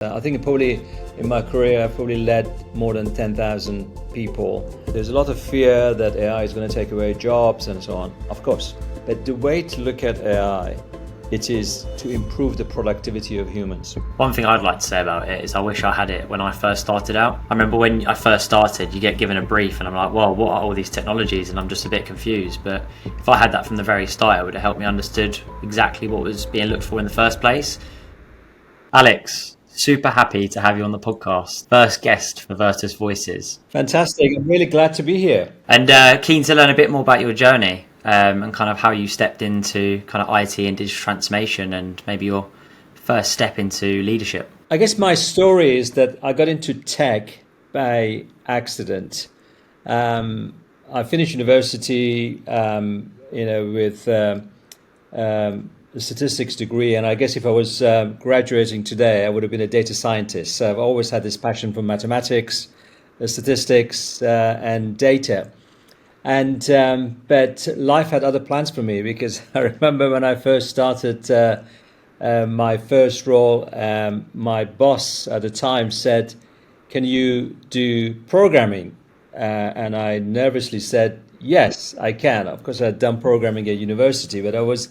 I think probably in my career, I've probably led more than 10,000 people. There's a lot of fear that AI is going to take away jobs and so on, of course. But the way to look at AI, it is to improve the productivity of humans. One thing I'd like to say about it is I wish I had it when I first started out. I remember when I first started, you get given a brief and I'm like, well, what are all these technologies? And I'm just a bit confused. But if I had that from the very start, it would have helped me understood exactly what was being looked for in the first place. Alex, super happy to have you on the podcast. First guest for Virtus Voices. Fantastic. I'm really glad to be here. And keen to learn a bit more about your journey and kind of how you stepped into kind of IT and digital transformation and maybe your first step into leadership. I guess my story is that I got into tech by accident. I finished university, with a statistics degree, and I guess if I was graduating today, I would have been a data scientist. So I've always had this passion for mathematics, statistics, and data. And but life had other plans for me, because I remember when I first started my first role, my boss at the time said, "Can you do programming?" And I nervously said, "Yes, I can." Of course, I had done programming at university, but I was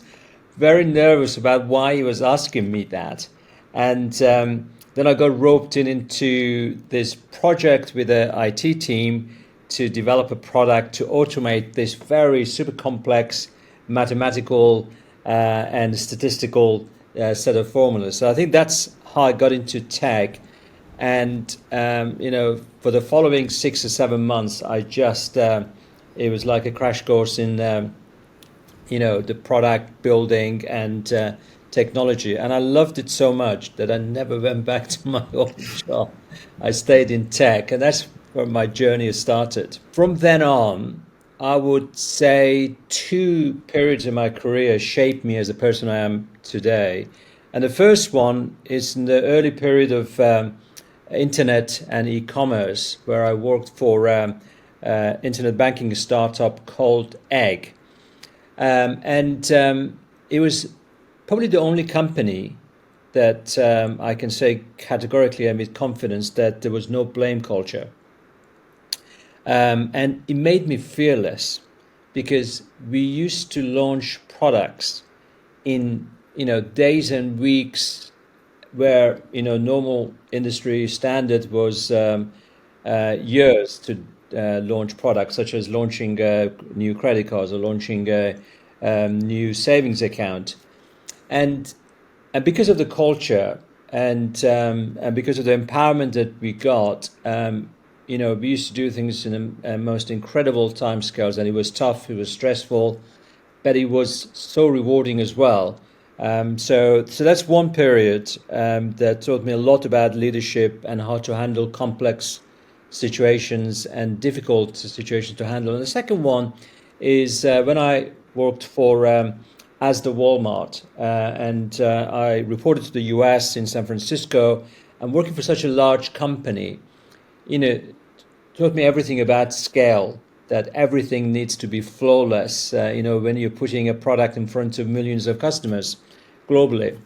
very nervous about why he was asking me that. And then I got roped into this project with the IT team to develop a product to automate this very super complex mathematical and statistical set of formulas. So I think that's how I got into tech. And, for the following 6 or 7 months, I just, it was like a crash course in the product building and technology. And I loved it so much that I never went back to my old job. I stayed in tech, and that's where my journey has started. From then on, I would say 2 periods in my career shaped me as the person I am today. And the first one is in the early period of internet and e-commerce, where I worked for internet banking startup called Egg. It was probably the only company that I can say categorically and with confidence that there was no blame culture. And it made me fearless, because we used to launch products in days and weeks where normal industry standard was years to launch products, such as launching new credit cards or launching a new savings account, and because of the culture and because of the empowerment that we got, we used to do things in the most incredible timescales, and it was tough, it was stressful, but it was so rewarding as well. So that's one period that taught me a lot about leadership and how to handle complex situations and difficult situations to handle. And the second one is when I worked for Asda Walmart, and I reported to the US in San Francisco. And working for such a large company, taught me everything about scale, that everything needs to be flawless, when you're putting a product in front of millions of customers globally.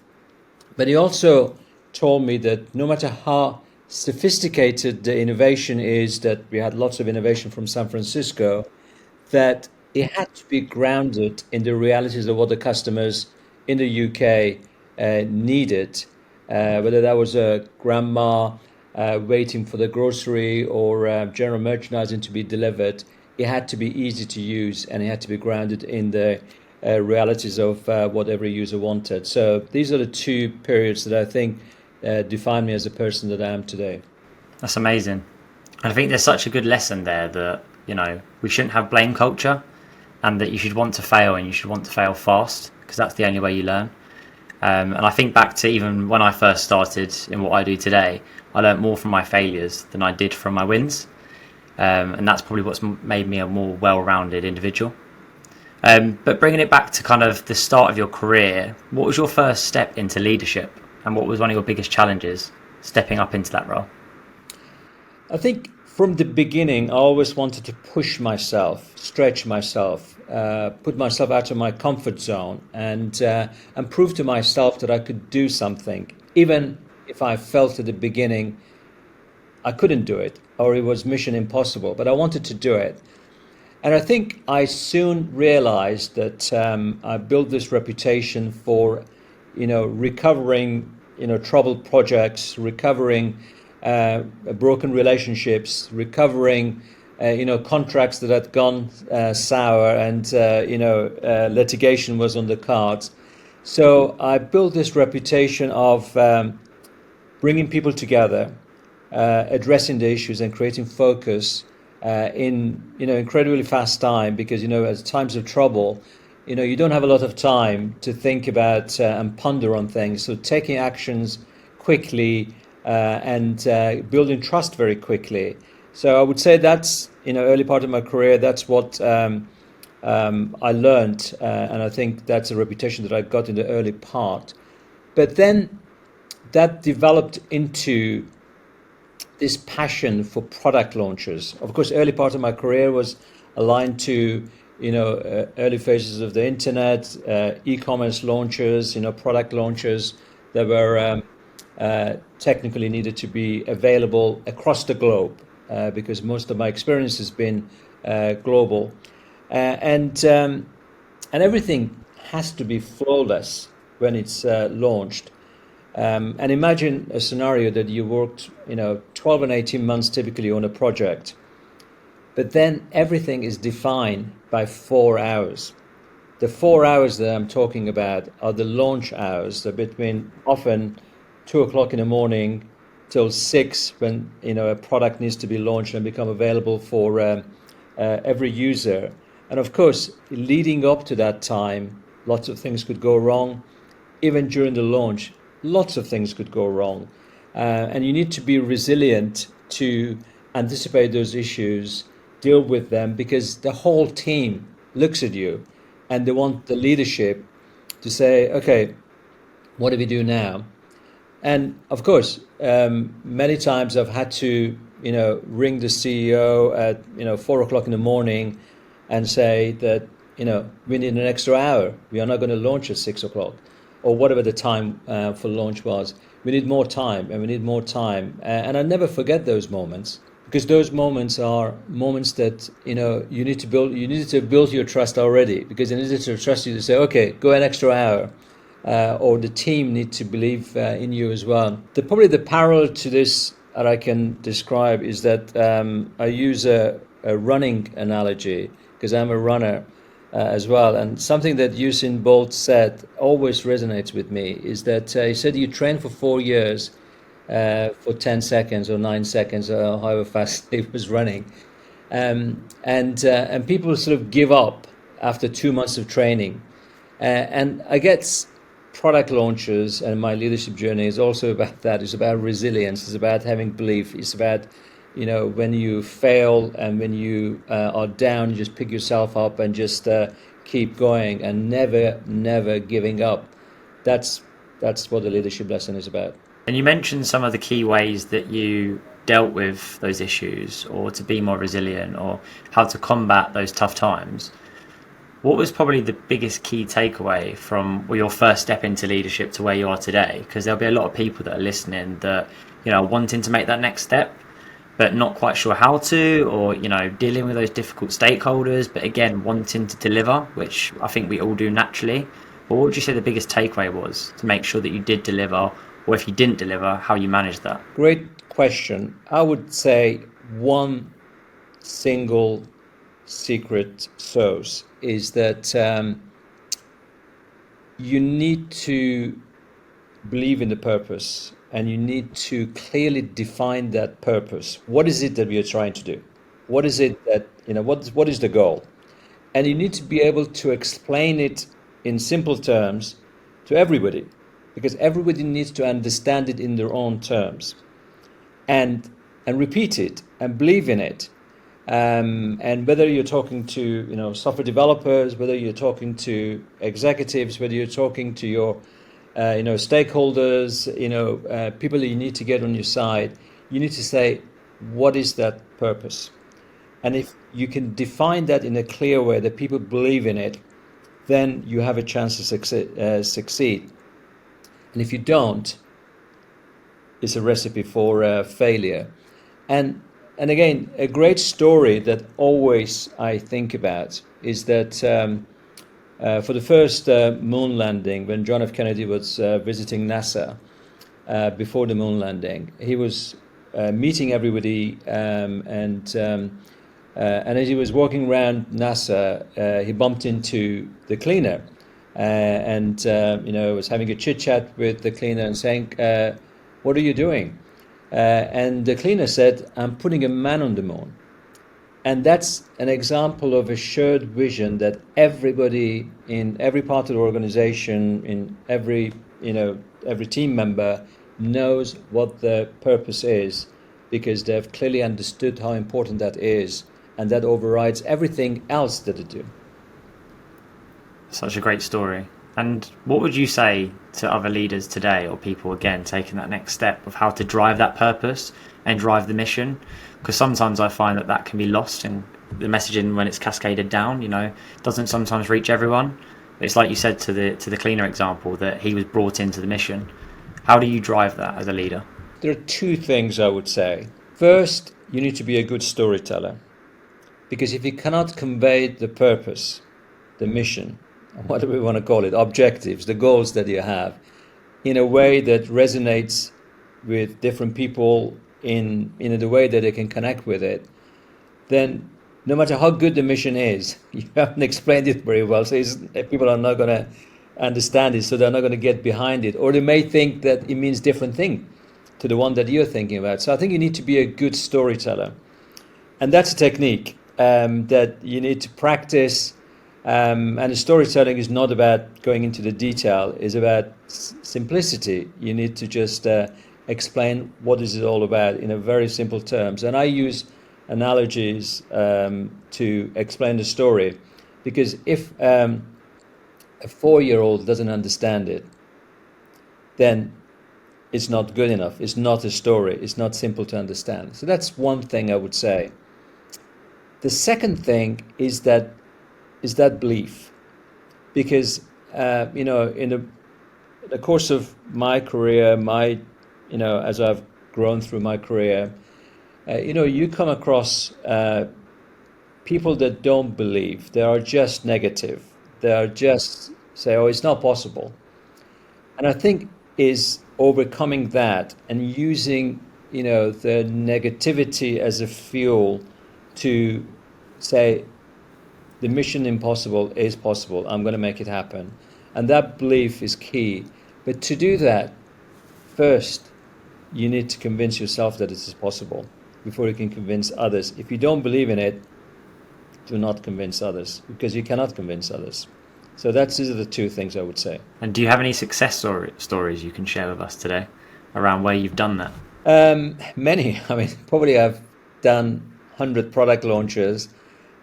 But he also told me that no matter how sophisticated the innovation is, that we had lots of innovation from San Francisco, that it had to be grounded in the realities of what the customers in the UK needed, whether that was a grandma waiting for the grocery or general merchandising to be delivered. It had to be easy to use, and it had to be grounded in the realities of what every user wanted. So these are the 2 periods that I think define me as a person that I am today. That's amazing. And I think there's such a good lesson there that, we shouldn't have blame culture, and that you should want to fail, and you should want to fail fast, because that's the only way you learn. And I think back to even when I first started in what I do today, I learned more from my failures than I did from my wins. And that's probably what's made me a more well-rounded individual. But bringing it back to kind of the start of your career, what was your first step into leadership, and what was one of your biggest challenges stepping up into that role? I think from the beginning, I always wanted to push myself, stretch myself, put myself out of my comfort zone, and prove to myself that I could do something, even if I felt at the beginning I couldn't do it or it was mission impossible, but I wanted to do it. And I think I soon realized that I built this reputation for, recovering, troubled projects, recovering broken relationships, recovering, contracts that had gone sour, and litigation was on the cards. So I built this reputation of bringing people together, addressing the issues and creating focus in incredibly fast time, because as times of trouble, you don't have a lot of time to think about and ponder on things. So taking actions quickly and building trust very quickly. So I would say that's early part of my career. That's what I learned, and I think that's a reputation that I got in the early part. But then that developed into this passion for product launches. Of course, early part of my career was aligned to early phases of the internet, e-commerce launches, product launches that were technically needed to be available across the globe, because most of my experience has been global, and everything has to be flawless when it's launched. And imagine a scenario that you worked, 12 and 18 months typically on a project, but then everything is defined by 4 hours. The 4 hours that I'm talking about are the launch hours. They're between often 2 o'clock in the morning till 6, when a product needs to be launched and become available for every user. And of course, leading up to that time, lots of things could go wrong. Even during the launch, lots of things could go wrong. And you need to be resilient to anticipate those issues, deal with them, because the whole team looks at you and they want the leadership to say, okay, what do we do now? And of course, many times I've had to, ring the CEO at, 4 o'clock in the morning and say that, we need an extra hour. We are not going to launch at 6 o'clock, or whatever the time for launch was. We need more time, and we need more time. And I never forget those moments, because those moments are moments that you need to build. You need to build your trust already, because they needed to trust you to say, okay, go an extra hour, or the team need to believe in you as well. Probably the parallel to this that I can describe is that I use a running analogy, because I'm a runner as well. And something that Usain Bolt said always resonates with me is that he said you train for 4 years for 10 seconds or 9 seconds, or however fast he was running. And people sort of give up after 2 months of training. And I guess product launches and my leadership journey is also about that. It's about resilience. It's about having belief. It's about, when you fail and when you are down, you just pick yourself up and just keep going and never giving up. That's what the leadership lesson is about. And you mentioned some of the key ways that you dealt with those issues, or to be more resilient, or how to combat those tough times. What was probably the biggest key takeaway from your first step into leadership to where you are today? Because there'll be a lot of people that are listening that, are wanting to make that next step, but not quite sure how to, or, dealing with those difficult stakeholders, but again, wanting to deliver, which I think we all do naturally. But what would you say the biggest takeaway was to make sure that you did deliver, or if you didn't deliver, how you managed that? Great question. I would say one single secret sauce is that you need to believe in the purpose, and you need to clearly define that purpose. What is it that we are trying to do? What is it that, what is the goal? And you need to be able to explain it in simple terms to everybody, because everybody needs to understand it in their own terms, and repeat it and believe in it. And whether you're talking to software developers, whether you're talking to executives, whether you're talking to your stakeholders, people that you need to get on your side, you need to say, what is that purpose? And if you can define that in a clear way that people believe in it, then you have a chance to succeed. And if you don't, is a recipe for failure. And and again, a great story that always I think about is that for the first moon landing, when John F. Kennedy was visiting NASA before the moon landing, he was meeting everybody, and as he was walking around NASA, he bumped into the cleaner, and was having a chit chat with the cleaner and saying, "What are you doing?" And the cleaner said, "I'm putting a man on the moon." And that's an example of a shared vision that everybody in every part of the organization, in every team member knows what the purpose is, because they've clearly understood how important that is, and that overrides everything else that they do. Such a great story. And what would you say to other leaders today, or people again taking that next step of how to drive that purpose and drive the mission? Because sometimes I find that can be lost in the messaging when it's cascaded down. Doesn't sometimes reach everyone. It's like you said to the cleaner example, that he was brought into the mission. How do you drive that as a leader? There are two things I would say. First, you need to be a good storyteller, because if you cannot convey the purpose, the mission, whatever we want to call it, objectives, the goals that you have, in a way that resonates with different people in the way that they can connect with it, then no matter how good the mission is, you haven't explained it very well, so people are not going to understand it, so they're not going to get behind it, or they may think that it means different thing to the one that you're thinking about. So I think you need to be a good storyteller, and that's a technique that you need to practice. And the storytelling is not about going into the detail, it's about simplicity. You need to just explain what is it all about in a very simple terms. And I use analogies to explain the story, because if a 4-year-old doesn't understand it, then it's not good enough. It's not a story. It's not simple to understand. So that's one thing I would say. The second thing is that belief, because in the course of my career, as I've grown through my career, you come across people that don't believe. They are just negative. They are just say, "Oh, it's not possible." And I think is overcoming that and using the negativity as a fuel to say, the mission impossible is possible. I'm going to make it happen. And that belief is key. But to do that, first, you need to convince yourself that it is possible before you can convince others. If you don't believe in it, do not convince others, because you cannot convince others. So these are the two things I would say. And do you have any success stories you can share with us today around where you've done that? Many. I mean, probably I've done 100 product launches.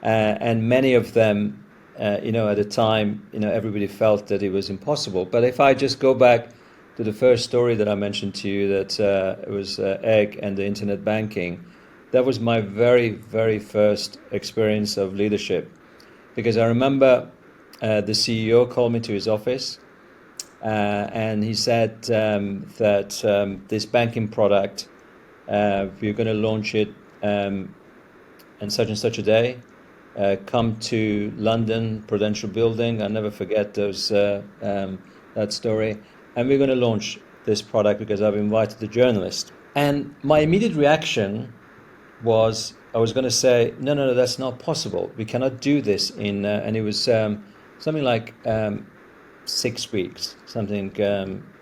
And many of them, at the time, everybody felt that it was impossible. But if I just go back to the first story that I mentioned to you, that it was Egg and the internet banking, that was my very, very first experience of leadership. Because I remember the CEO called me to his office, and he said that this banking product, we're going to launch it on such and such a day. Come to London Prudential Building. I'll never forget that story. And we're going to launch this product because I've invited the journalist. And my immediate reaction was, I was going to say, no, that's not possible. We cannot do this and it was something like 6 weeks, something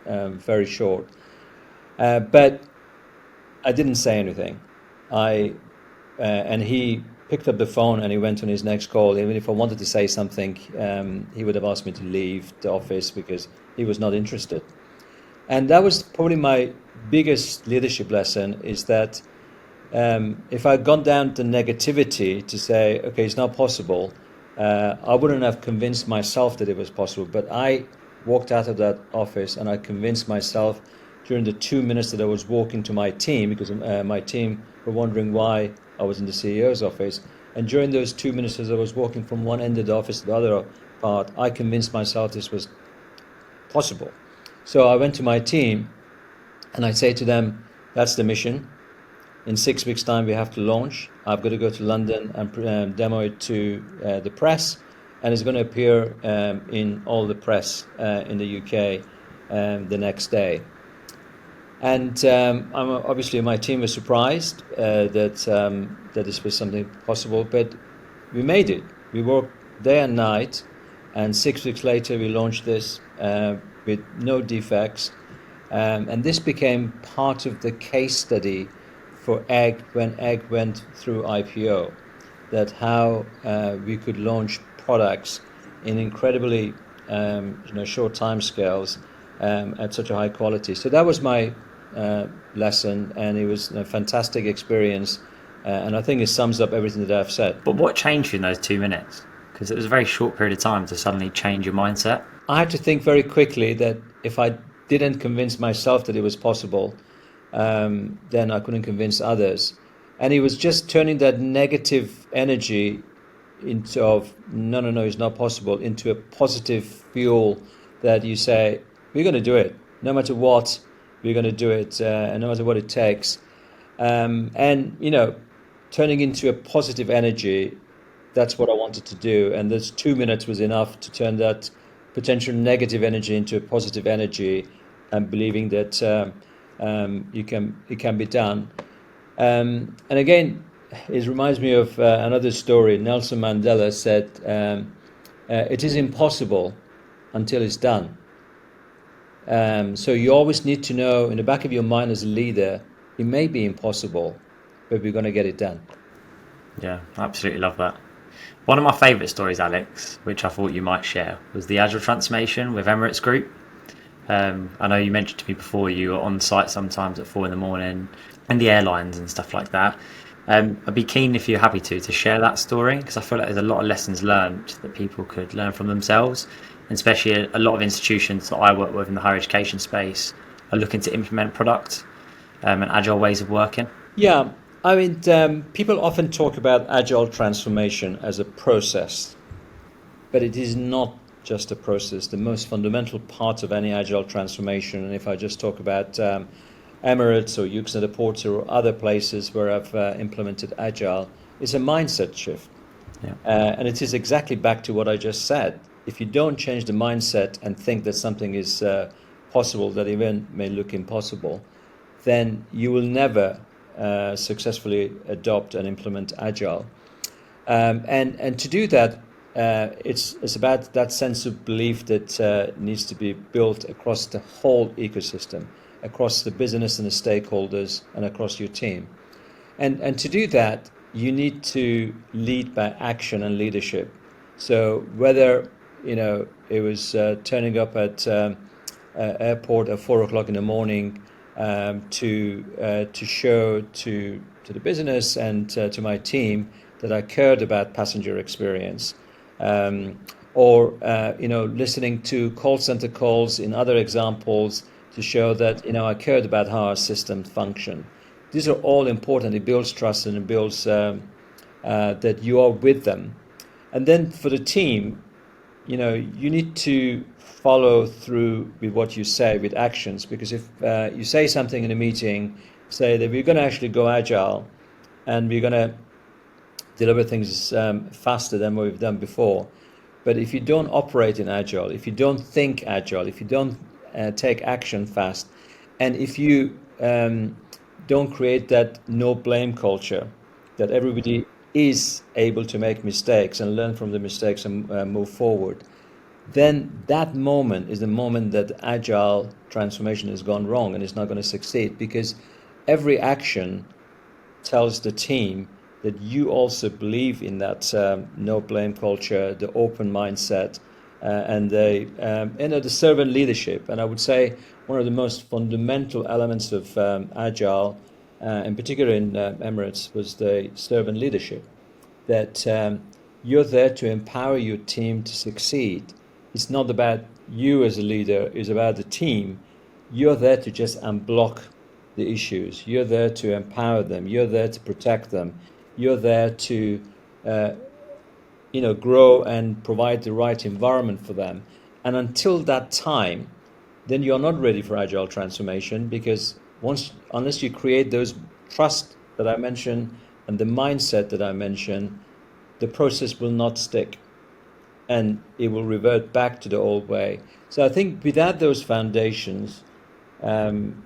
very short. But I didn't say anything. And he picked up the phone and he went on his next call. Even if I wanted to say something, he would have asked me to leave the office because he was not interested. And that was probably my biggest leadership lesson, is that if I'd gone down to negativity to say, okay, it's not possible, I wouldn't have convinced myself that it was possible. But I walked out of that office and I convinced myself during the 2 minutes that I was walking to my team, because my team were wondering why I was in the CEO's office. And during those 2 minutes as I was walking from one end of the office to the other part, I convinced myself this was possible. So I went to my team and I say to them, That's the mission. In 6 weeks' time, we have to launch. I've got to go to London and demo it to the press, and it's going to appear in all the press in the UK the next day. And obviously my team was surprised that this was something possible, but we made it. We worked day and night, and 6 weeks later we launched this with no defects. And this became part of the case study for Egg when Egg went through IPO, that how we could launch products in incredibly short timescales at such a high quality. So that was my lesson, and it was a fantastic experience, and I think it sums up everything that I've said. But what changed in those 2 minutes? Because it was a very short period of time to suddenly change your mindset. I had to think very quickly that if I didn't convince myself that it was possible, then I couldn't convince others. And it was just turning that negative energy into no, it's not possible, into a positive fuel that you say, we're going to do it. No matter what, we're going to do it, and no matter what it takes. And, turning into a positive energy, that's what I wanted to do. And those 2 minutes was enough to turn that potential negative energy into a positive energy, and believing that it can be done. And again, it reminds me of another story. Nelson Mandela said, it is impossible until it's done. So you always need to know in the back of your mind as a leader, it may be impossible, but we're going to get it done. Yeah, I absolutely love that. One of my favourite stories, Alex, which I thought you might share, was the Agile transformation with Emirates Group. I know you mentioned to me before you were on site sometimes at 4 a.m, and the airlines and stuff like that. I'd be keen, if you're happy to share that story, because I feel like there's a lot of lessons learned that people could learn from themselves, and especially a lot of institutions that I work with in the higher education space are looking to implement product and agile ways of working. Yeah, I mean, people often talk about agile transformation as a process, but it is not just a process. The most fundamental part of any agile transformation, and if I just talk about Emirates or Yukes and the Porter or other places where I've implemented agile, is a mindset shift. Yeah. And it is exactly back to what I just said. If you don't change the mindset and think that something is possible that even may look impossible, then you will never successfully adopt and implement agile. And to do that, it's about that sense of belief that needs to be built across the whole ecosystem, across the business and the stakeholders, and across your team. And to do that, you need to lead by action and leadership. So whether it was turning up at airport at 4 o'clock in the morning to show to the business and to my team that I cared about passenger experience, or listening to call center calls in other examples to show that I cared about how our system function. These are all important. It builds trust, and it builds that you are with them. And then for the team, you need to follow through with what you say with actions, because if you say something in a meeting, say that we're going to actually go agile and we're going to deliver things faster than what we've done before, but if you don't operate in agile, if you don't think agile, if you don't take action fast, and if you don't create that no blame culture, that everybody is able to make mistakes and learn from the mistakes and move forward, then that moment is the moment that agile transformation has gone wrong and is not going to succeed, because every action tells the team that you also believe in that no blame culture, the open mindset, and the servant leadership. And I would say one of the most fundamental elements of agile, in particular in Emirates, was the servant leadership. That you're there to empower your team to succeed. It's not about you as a leader, it's about the team. You're there to just unblock the issues. You're there to empower them. You're there to protect them. You're there to grow and provide the right environment for them. And until that time, then you're not ready for agile transformation, because unless you create those trust that I mentioned and the mindset that I mentioned, the process will not stick and it will revert back to the old way. So I think without those foundations, um,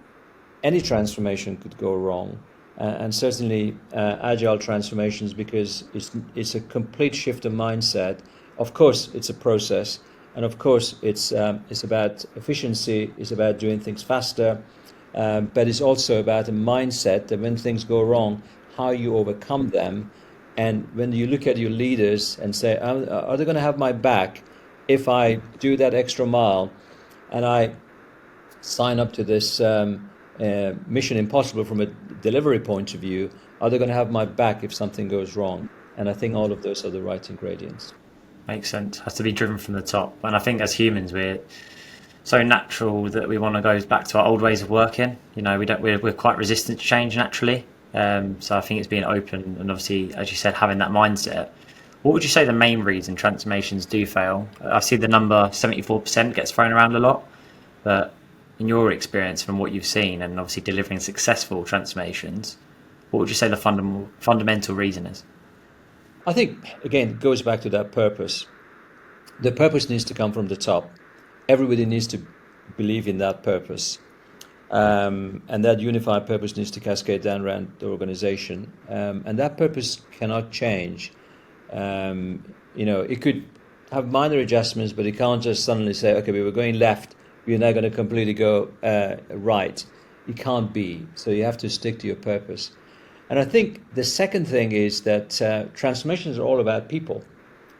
any transformation could go wrong. And certainly agile transformations, because it's a complete shift of mindset. Of course, it's a process, and of course, it's about efficiency. It's about doing things faster, but it's also about a mindset that when things go wrong, how you overcome them. And when you look at your leaders and say, are they going to have my back if I do that extra mile and I sign up to this mission impossible from a delivery point of view? Are they going to have my back if something goes wrong? And I think all of those are the right ingredients. Makes sense. Has to be driven from the top. And I think as humans, we're so natural that we want to go back to our old ways of working. You know, we're quite resistant to change naturally. So I think it's being open and obviously, as you said, having that mindset. What would you say the main reason transformations do fail? I see the number 74% gets thrown around a lot, but in your experience, from what you've seen, and obviously delivering successful transformations, what would you say the fundamental reason is? I think, again, it goes back to that purpose. The purpose needs to come from the top. Everybody needs to believe in that purpose. And that unified purpose needs to cascade down around the organization. And that purpose cannot change. It could have minor adjustments, but it can't just suddenly say, okay, we were going left, we're now going to completely go right. It can't be. So you have to stick to your purpose. And I think the second thing is that transformations are all about people.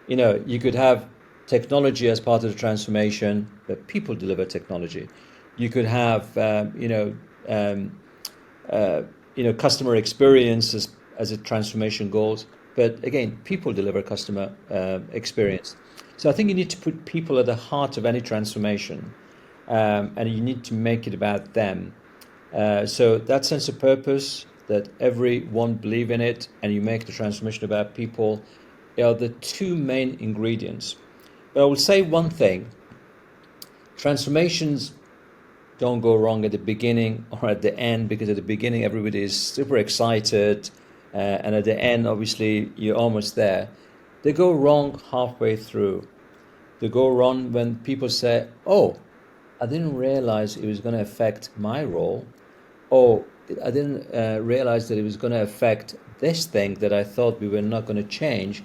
You could have technology as part of the transformation, but people deliver technology. You could have, customer experience as a transformation goals, but again, people deliver customer experience. So I think you need to put people at the heart of any transformation, and you need to make it about them. So that sense of purpose, that everyone believe in it, and you make the transformation about people, are the two main ingredients. But I will say one thing: transformations don't go wrong at the beginning or at the end, because at the beginning everybody is super excited, and at the end, obviously, you're almost there. They go wrong halfway through. They go wrong when people say, "Oh, I didn't realize it was going to affect my role," or "I didn't realize that it was going to affect this thing that I thought we were not going to change,"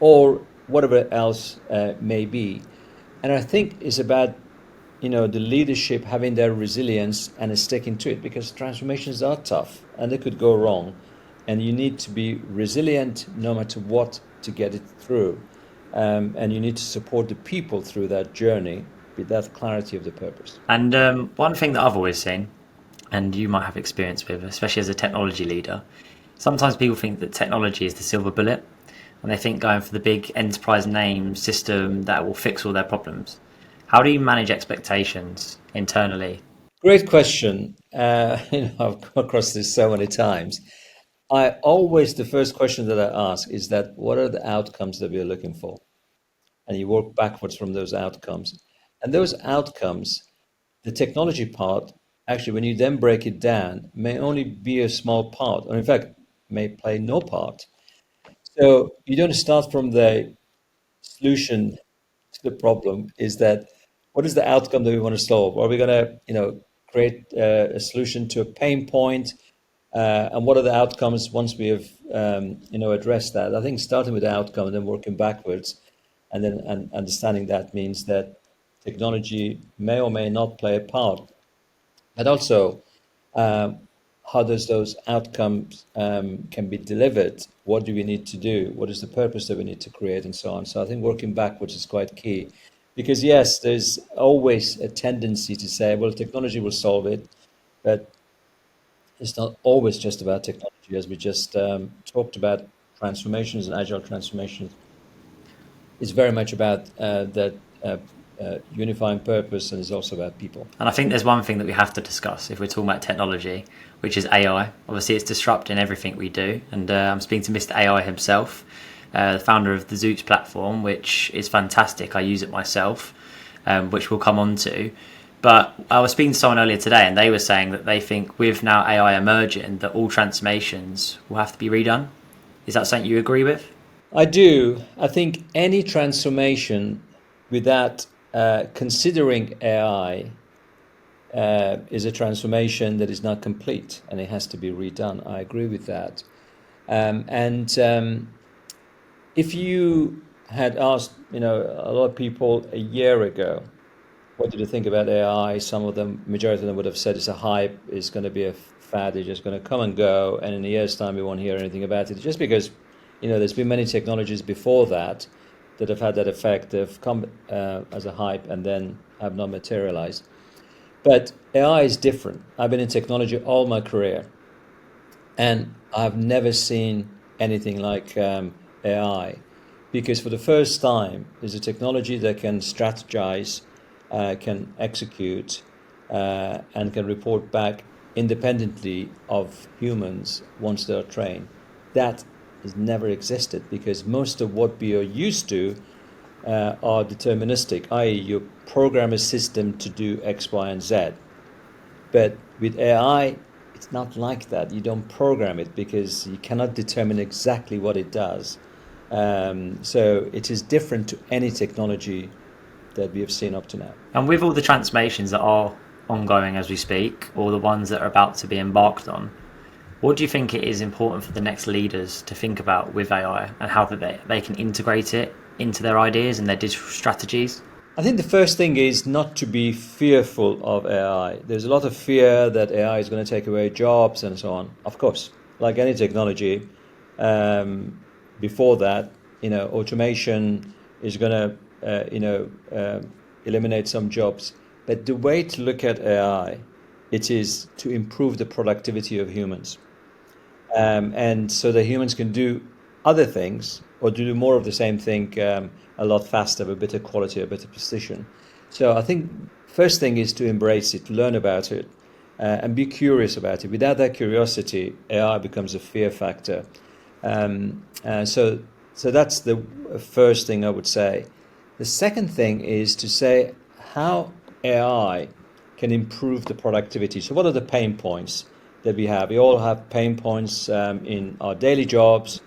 or whatever else may be. And I think it's about the leadership having their resilience and sticking to it, because transformations are tough and they could go wrong, and you need to be resilient no matter what to get it through, and you need to support the people through that journey with that clarity of the purpose. And one thing that I've always seen, and you might have experience with, especially as a technology leader, sometimes people think that technology is the silver bullet, and they think going for the big enterprise name system that will fix all their problems. How do you manage expectations internally? Great question. I've come across this so many times. The first question that I ask is that, what are the outcomes that we're looking for? And you work backwards from those outcomes. And those outcomes, the technology part, actually, when you then break it down, may only be a small part, or in fact, may play no part. So you don't start from the solution to the problem. Is that, what is the outcome that we want to solve? Are we going to, create a solution to a pain point? And what are the outcomes once we have, addressed that? I think starting with the outcome and then working backwards, and understanding that means that technology may or may not play a part, but also um, how does those outcomes can be delivered? What do we need to do? What is the purpose that we need to create, and so on? So I think working backwards is quite key, because yes, there's always a tendency to say, well, technology will solve it, but it's not always just about technology, as we just talked about. Transformations and agile transformations is very much about that unifying purpose, and it's also about people. And I think there's one thing that we have to discuss if we're talking about technology, which is AI. Obviously, it's disrupting everything we do. And I'm speaking to Mr. AI himself, the founder of the XOOTS platform, which is fantastic. I use it myself, which we'll come on to. But I was speaking to someone earlier today, and they were saying that they think with now AI emerging, that all transformations will have to be redone. Is that something you agree with? I do. I think any transformation without considering AI is a transformation that is not complete and it has to be redone. I agree with that. And if you had asked, a lot of people a year ago, what did you think about AI? Some of them, majority of them would have said it's a hype, it's going to be a fad, it's just going to come and go, and in a year's time we won't hear anything about it. Just because, there's been many technologies before that have had that effect. They've come as a hype and then have not materialized. But AI is different. I've been in technology all my career, and I've never seen anything like AI, because for the first time, there's a technology that can strategize, can execute, and can report back independently of humans once they're trained. That has never existed, because most of what we are used to are deterministic, i.e., you program a system to do X, Y, and Z. But with AI, it's not like that. You don't program it because you cannot determine exactly what it does. So it is different to any technology that we have seen up to now. And with all the transformations that are ongoing as we speak, or the ones that are about to be embarked on, what do you think it is important for the next leaders to think about with AI, and how that they can integrate it into their ideas and their digital strategies? I think the first thing is not to be fearful of AI. There's a lot of fear that AI is going to take away jobs and so on. Of course, like any technology, before that, automation is going to, eliminate some jobs. But the way to look at AI, it is to improve the productivity of humans. And so that humans can do other things or do more of the same thing a lot faster, with better quality, a better precision. So I think first thing is to embrace it, learn about it, and be curious about it. Without that curiosity, AI becomes a fear factor. So that's the first thing I would say. The second thing is to say how AI can improve the productivity. So what are the pain points that we have? We all have pain points in our daily jobs,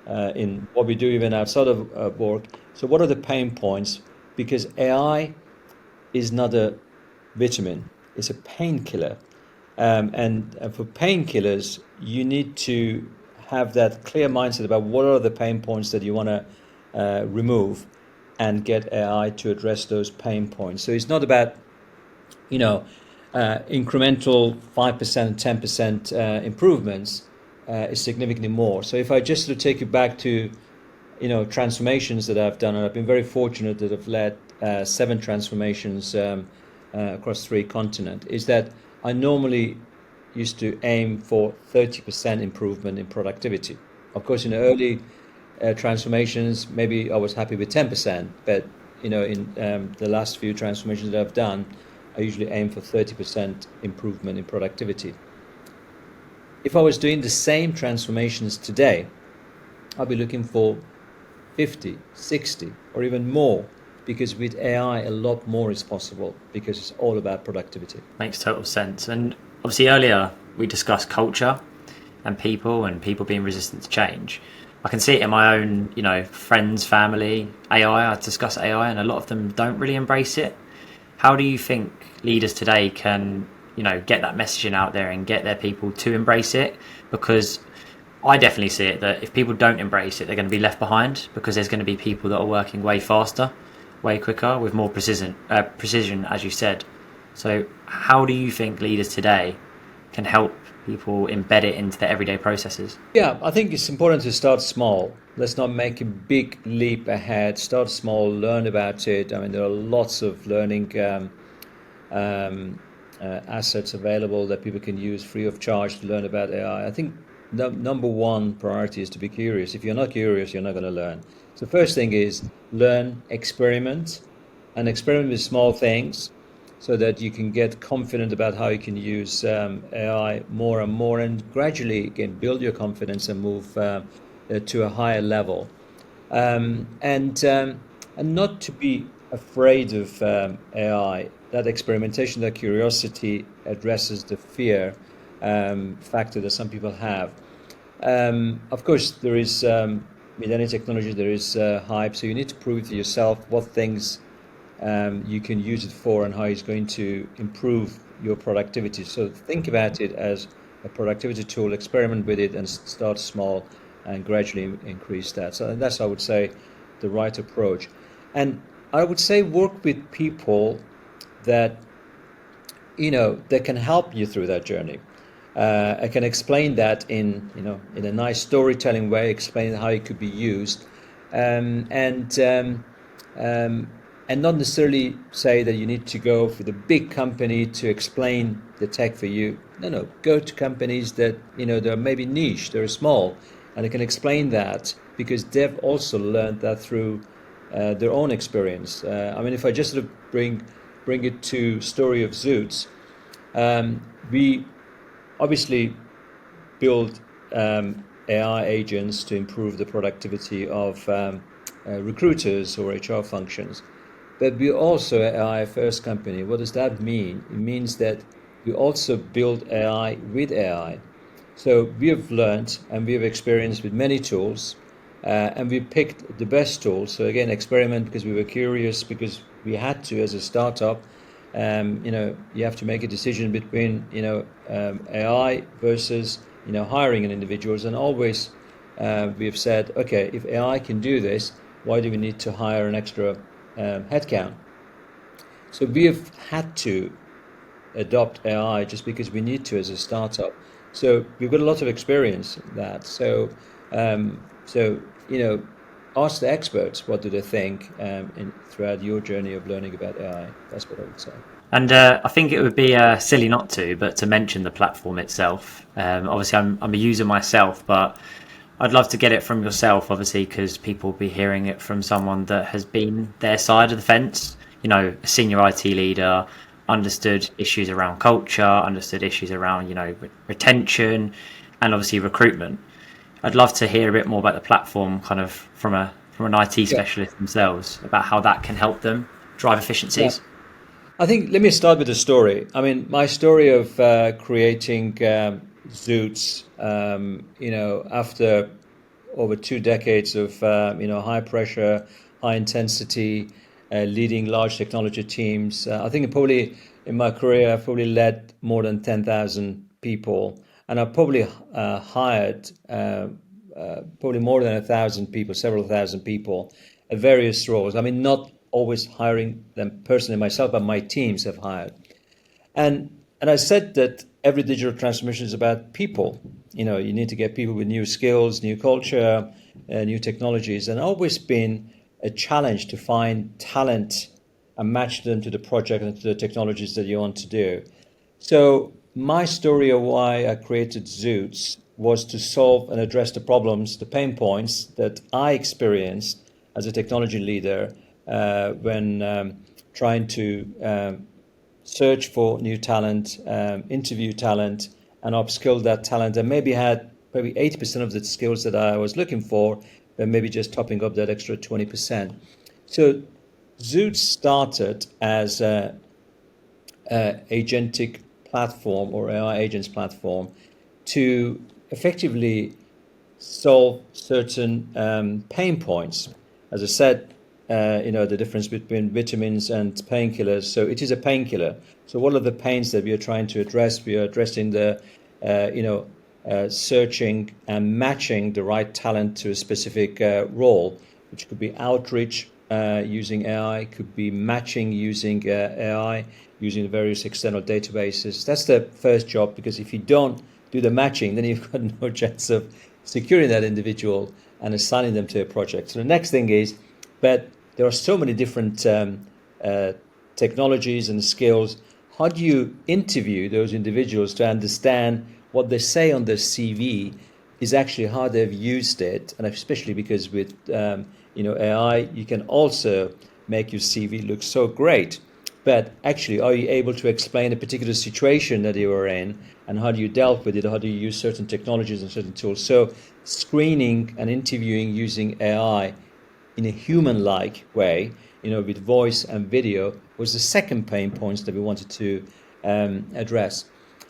in what we do even outside of work. So what are the pain points? Because AI is not a vitamin, it's a painkiller. And for painkillers, you need to have that clear mindset about what are the pain points that you want to remove, and get AI to address those pain points. So it's not about, incremental 5%, 10% improvements. Is significantly more. So if I just to take you back to, transformations that I've done, and I've been very fortunate that I've led 7 transformations across 3 continents, is that I normally used to aim for 30% improvement in productivity. Of course, in early transformations, maybe I was happy with 10%, but in the last few transformations that I've done, I usually aim for 30% improvement in productivity. If I was doing the same transformations today, I'd be looking for 50, 60, or even more, because with AI, a lot more is possible, because it's all about productivity. Makes total sense. And obviously earlier we discussed culture and people being resistant to change. I can see it in my own, friends, family, AI. I discuss AI and a lot of them don't really embrace it. How do you think leaders today can get that messaging out there and get their people to embrace it? Because I definitely see it that if people don't embrace it, they're going to be left behind, because there's going to be people that are working way faster, way quicker, with more precision, as you said. So how do you think leaders today can help people embed it into their everyday processes? Yeah, I think it's important to start small. Let's not make a big leap ahead. Start small, learn about it. I mean, there are lots of learning assets available that people can use free of charge to learn about AI. I think number one priority is to be curious. If you're not curious, you're not going to learn. So first thing is learn, experiment, and experiment with small things, so that you can get confident about how you can use AI more and more, and gradually again build your confidence and move to a higher level, and not to be afraid of AI. that experimentation, that curiosity addresses the fear factor that some people have. Of course, there is with any technology there is hype, so you need to prove to yourself what things you can use it for and how it's going to improve your productivity. So think about it as a productivity tool, experiment with it, and start small and gradually increase that. So that's, I would say, the right approach. And I would say work with people that that can help you through that journey. I can explain that in a nice storytelling way, explain how it could be used, um, and um, um, and not necessarily say that you need to go for the big company to explain the tech for you. No, no, go to companies that they're maybe niche, they're small, and they can explain that because they've also learned that through their own experience. I mean, if I just sort of bring it to story of XOOTS, we obviously build AI agents to improve the productivity of recruiters or HR functions. But we're also an AI first company. What does that mean? It means that we also build AI with AI. So we have learned and we have experienced with many tools, and we picked the best tools. So again, experiment because we were curious, because we had to as a startup. You have to make a decision between AI versus hiring an individuals, and always we have said, okay, if AI can do this, why do we need to hire an extra headcount? So we have had to adopt AI just because we need to as a startup. So we've got a lot of experience in that. So ask the experts what do they think throughout your journey of learning about AI. That's what I would say. And I think it would be silly not to, but to mention the platform itself. Obviously, I'm a user myself, but I'd love to get it from yourself, obviously, because people will be hearing it from someone that has been their side of the fence. A senior IT leader, understood issues around culture, understood issues around retention, and obviously recruitment. I'd love to hear a bit more about the platform, kind of from an IT Yeah. specialist themselves, about how that can help them drive Yeah. efficiencies. I think let me start with a story. I mean, my story of creating Zoots, after over 2 decades of high pressure, high intensity, leading large technology teams. I think probably in my career I've probably led more than 10,000 people, and I've probably hired probably more than 1,000 people, several thousand people at various roles. I mean, not always hiring them personally myself, but my teams have hired. And I said that every digital transformation is about people. You need to get people with new skills, new culture, new technologies, and always been a challenge to find talent and match them to the project and to the technologies that you want to do. So my story of why I created Zoots was to solve and address the problems, the pain points that I experienced as a technology leader when trying to search for new talent, interview talent, and upskill that talent, and maybe had maybe 80% of the skills that I was looking for, but maybe just topping up that extra 20%. So Zoot started as a agentic platform or AI agents platform to effectively solve certain pain points. As I said, the difference between vitamins and painkillers. So it is a painkiller. So what are the pains that we are trying to address? We are addressing the, searching and matching the right talent to a specific role, which could be outreach using AI, could be matching using AI, using various external databases. That's the first job, because if you don't do the matching, then you've got no chance of securing that individual and assigning them to a project. So the next thing is, but there are so many different uh, technologies and skills. How do you interview those individuals to understand what they say on their CV is actually how they've used it? And especially because with AI, you can also make your CV look so great. But actually, are you able to explain a particular situation that you were in, and how do you dealt with it? How do you use certain technologies and certain tools? So screening and interviewing using AI in a human-like way, with voice and video, was the second pain points that we wanted to address.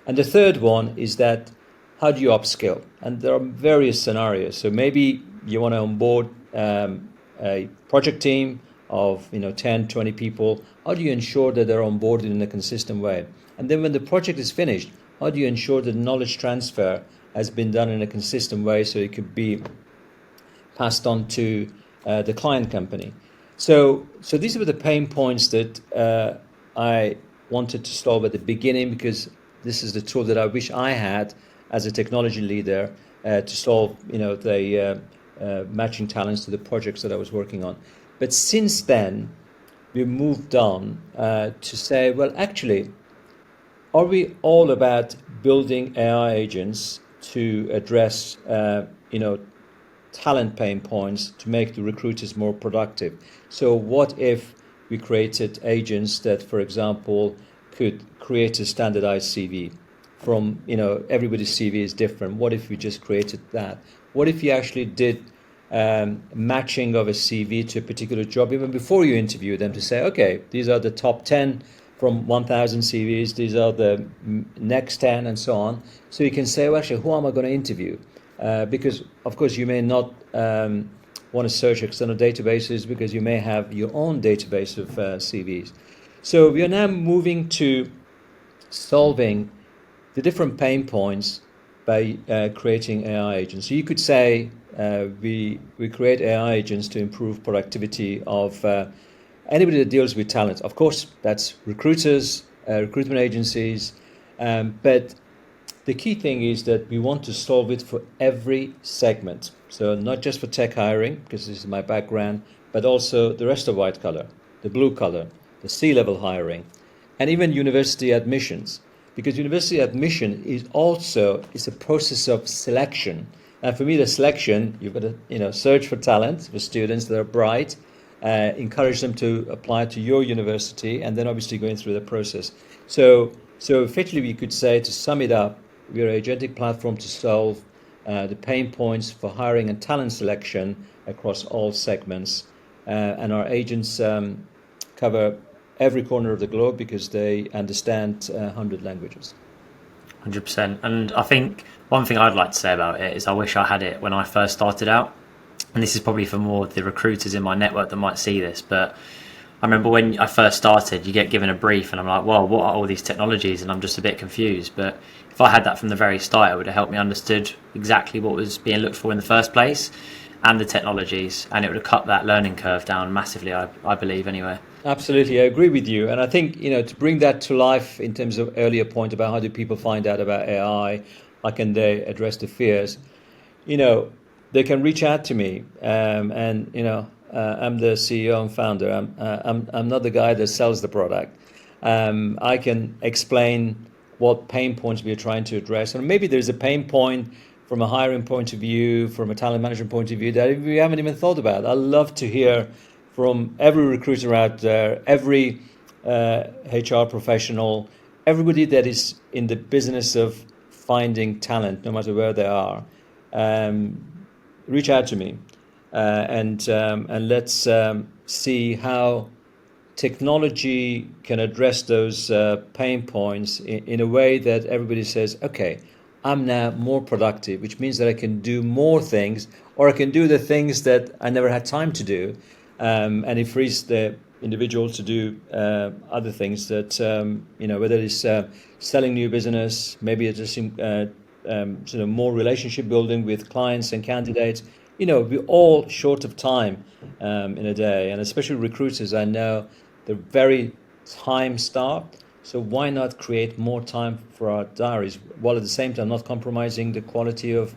And the third one is that how do you upskill? And there are various scenarios. So maybe you want to onboard a project team of 10, 20 people. How do you ensure that they're onboarded in a consistent way? And then when the project is finished, how do you ensure that knowledge transfer has been done in a consistent way so it could be passed on to the client company? So these were the pain points that I wanted to solve at the beginning, because this is the tool that I wish I had as a technology leader to solve the matching talents to the projects that I was working on. But since then, we moved on to say, well, actually, are we all about building AI agents to address talent pain points to make the recruiters more productive? So what if we created agents that, for example, could create a standardized CV from, everybody's CV is different. What if we just created that? What if you actually did matching of a CV to a particular job even before you interview them, to say, okay, these are the top 10 from 1,000 CVs, these are the next 10 and so on. So you can say, well, actually, who am I going to interview? Because, of course, you may not want to search external databases, because you may have your own database of CVs. So we are now moving to solving the different pain points by creating AI agents. So you could say we create AI agents to improve productivity of anybody that deals with talent. Of course, that's recruiters, recruitment agencies, but the key thing is that we want to solve it for every segment. So not just for tech hiring, because this is my background, but also the rest of white collar, the blue collar, the C-level hiring, and even university admissions. Because university admission is a process of selection. And for me, the selection, you've got to search for talent, for students that are bright, encourage them to apply to your university, and then obviously going through the process. So effectively, we could say, to sum it up, we are an agentic platform to solve the pain points for hiring and talent selection across all segments. And our agents cover every corner of the globe because they understand 100 languages. 100%. And I think one thing I'd like to say about it is I wish I had it when I first started out. And this is probably for more of the recruiters in my network that might see this. But I remember when I first started, you get given a brief and I'm like, well, what are all these technologies? And I'm just a bit confused. But if I had that from the very start, it would have helped me understood exactly what was being looked for in the first place and the technologies. And it would have cut that learning curve down massively, I believe, anyway. Absolutely, I agree with you. And I think, to bring that to life in terms of earlier point about how do people find out about AI, how can they address the fears, they can reach out to me. I'm the CEO and founder. I'm not the guy that sells the product. I can explain what pain points we are trying to address. And maybe there's a pain point from a hiring point of view, from a talent management point of view that we haven't even thought about. I love to hear from every recruiter out there, every HR professional, everybody that is in the business of finding talent, no matter where they are. Reach out to me and let's see how technology can address those pain points in a way that everybody says, okay, I'm now more productive, which means that I can do more things, or I can do the things that I never had time to do. And it frees the individual to do other things that, whether it's selling new business, maybe it's just sort of more relationship building with clients and candidates. We're all short of time in a day, and especially recruiters, I know they're very time-starved. So why not create more time for our diaries, while at the same time not compromising the quality of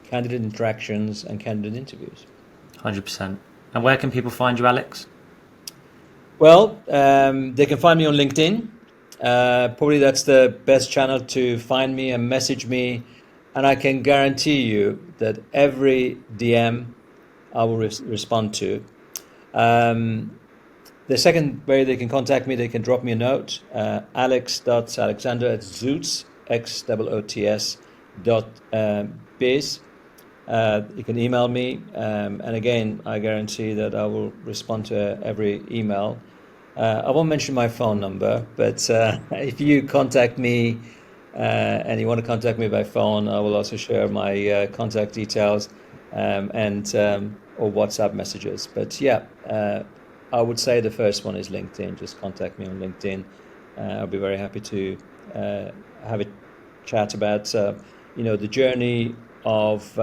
candidate interactions and candidate interviews? 100%. And where can people find you, Alex? Well, they can find me on LinkedIn. Probably that's the best channel to find me and message me. And I can guarantee you that every DM I will respond to. The second way they can contact me, they can drop me a note, alex.alexander@XOOTS, XOOTS.biz. You can email me, and again, I guarantee that I will respond to every email. I won't mention my phone number, but if you contact me and you want to contact me by phone, I will also share my contact details and or WhatsApp messages. But yeah, I would say the first one is LinkedIn. Just contact me on LinkedIn. I'll be very happy to have a chat about the journey of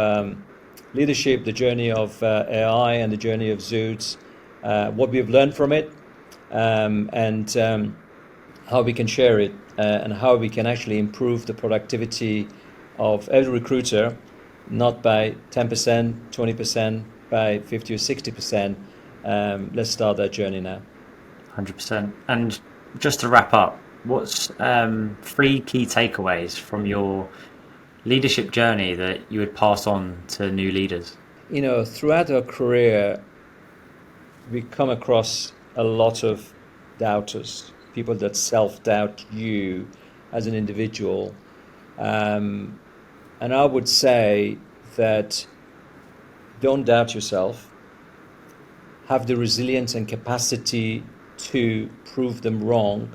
leadership, the journey of AI, and the journey of XOOTS, what we've learned from it, and how we can share it, and how we can actually improve the productivity of every recruiter, not by 10%, 20%, by 50 or 60%. Let's start that journey now. 100%. And just to wrap up, what's 3 key takeaways from your leadership journey that you would pass on to new leaders? Throughout our career, we come across a lot of doubters, people that self-doubt you as an individual. And I would say that don't doubt yourself. Have the resilience and capacity to prove them wrong.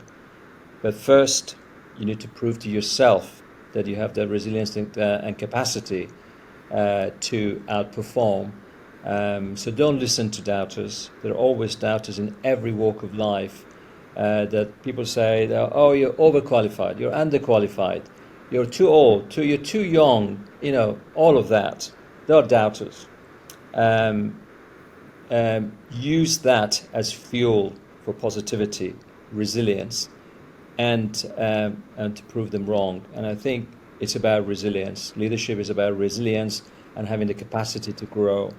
But first, you need to prove to yourself that you have the resilience and capacity to outperform. So don't listen to doubters. There are always doubters in every walk of life. That people say, "Oh, you're overqualified, you're underqualified, you're too old, you're too young." All of that. There are doubters. Use that as fuel for positivity, resilience, and to prove them wrong. And I think it's about resilience. Leadership is about resilience and having the capacity to grow,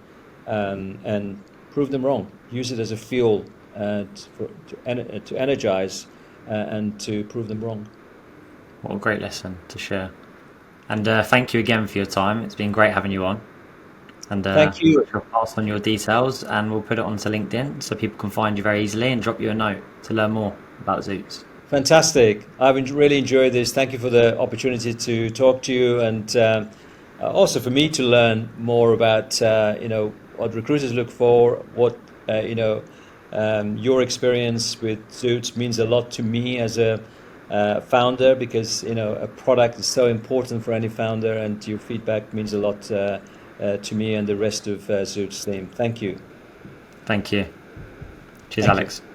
and prove them wrong. Use it as a fuel to energize and to prove them wrong. What a great lesson to share. And thank you again for your time. It's been great having you on. And thank you. I'll pass on your details and we'll put it onto LinkedIn so people can find you very easily and drop you a note to learn more about XOOTS. Fantastic. I've really enjoyed this. Thank you for the opportunity to talk to you, and also for me to learn more about what recruiters look for, what your experience with XOOTS means a lot to me as a founder, because a product is so important for any founder, and your feedback means a lot to me and the rest of XOOTS team. Thank you. Thank you. Cheers, Thank Alex. You.